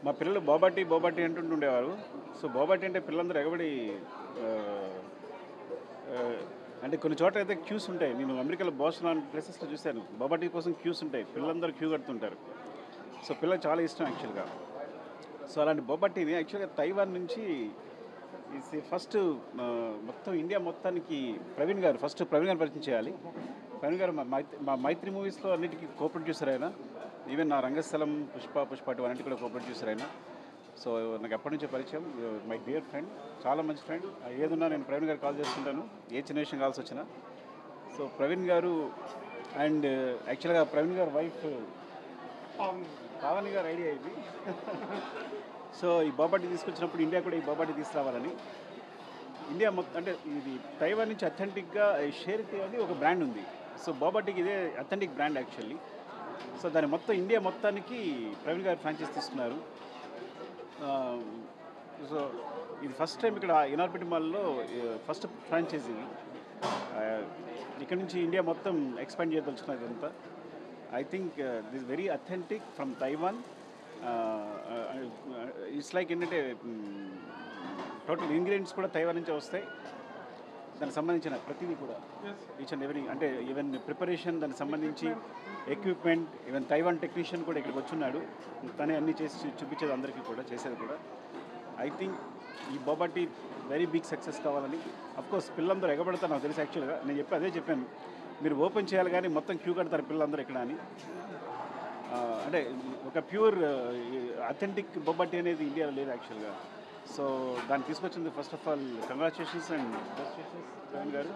మా పిల్లలు బోబాటి బోబాటి అంటుండేవారు. సో బోబాటి అంటే పిల్లలందరూ ఎగబడి ఆహ్, ఆహ్, అంటే కొన్ని చోట్ల అయితే క్యూస్ ఉంటాయి. నేను అమెరికాలో బోస్టన్ లాంటి ప్లేసెస్‌లో చూశాను. బోబాటి కోసం క్యూస్ ఉంటాయి. పిల్లలందరూ క్యూ కడుతుంటారు. సో పిల్లలకి చాలా ఇష్టం యాక్చువల్‌గా. సో అలాంటి బొబట్టీని యాక్చువల్‌గా తైవాన్ నుంచి ఫస్ట్ మొత్తం ఇండియా మొత్తానికి ప్రవీణ్ గారు పరిచయం చేయాలి. ప్రవీణ్ గారు మా మైత్రి మూవీస్లో అన్నిటికీ కో ప్రొడ్యూసర్ ఆయన. ఈవెన్ నా రంగస్థలం, పుష్ప 2 అన్నిటి కూడా కో ప్రొడ్యూసర్ ఆయన. సో నాకు ఎప్పటి నుంచో పరిచయం. మై డియర్ ఫ్రెండ్, చాలా మంచి ఫ్రెండ్. ఏదున్నా నేను ప్రవీణ్ గారు కాల్ చేసుకుంటాను, ఏ చిన్న విషయం కావాల్సి వచ్చినా. సో ప్రవీణ్ గారు అండ్ యాక్చువల్గా ప్రవీణ్ గారు వైఫ్ పావని గారు ఐడియా ఇది. సో ఈ బొబాటి తీసుకొచ్చినప్పుడు ఇండియా కూడా ఈ బొబాటి తీసుకురావాలని ఇండియా మొత్తం అంటే ఇది తైవాన్ నుంచి అథెంటిక్గా షేర్టీ అని ఒక బ్రాండ్ ఉంది. సో బొబాటికి ఇదే అథెంటిక్ బ్రాండ్ యాక్చువల్లీ. సో దాని మొత్తం ఇండియా మొత్తానికి ప్రవీణ్ గారు ఫ్రాంచైజ్ తీసుకున్నారు. సో ఇది ఫస్ట్ టైం ఇక్కడ ఎన్ఆర్పిటి మాల్లో ఫస్ట్ ఫ్రాంచైజీ. ఇక్కడ నుంచి ఇండియా మొత్తం ఎక్స్పాండ్ చేయదలుచుకున్నది ఇదంతా. I think this very authentic from Taiwan. It's like ఏంటంటే టోటల్ ఇంగ్రీడియంట్స్ కూడా తైవాన్ నుంచే వస్తాయి. దానికి సంబంధించిన ప్రతిదీ కూడా ఈచ్ అండ్ ఎవ్రీ అంటే ఈవెన్ ప్రిపరేషన్ దానికి సంబంధించి ఎక్విప్మెంట్, ఈవెన్ తైవాన్ టెక్నీషియన్ కూడా ఇక్కడికి వచ్చున్నాడు. తనే అన్నీ చేసి చూపించేది అందరికీ కూడా, చేసేది కూడా. ఐ థింక్ ఈ బొబాటి వెరీ బిగ్ సక్సెస్ కావాలని. అఫ్కోర్స్ పిల్లలందరూ ఎగబడతారు నాకు తెలిసి. యాక్చువల్గా నేను అదే చెప్పాను, మీరు ఓపెన్ చేయాలి కానీ మొత్తం క్యూ కడతారు పిల్లలందరూ ఇక్కడ అని. అంటే ఒక ప్యూర్ అథెంటిక్ బొబాటి అనేది ఇండియాలో లేదు యాక్చువల్గా. సో దాన్ని తీసుకొచ్చింది first of all congratulations and best wishes Praveen గారు.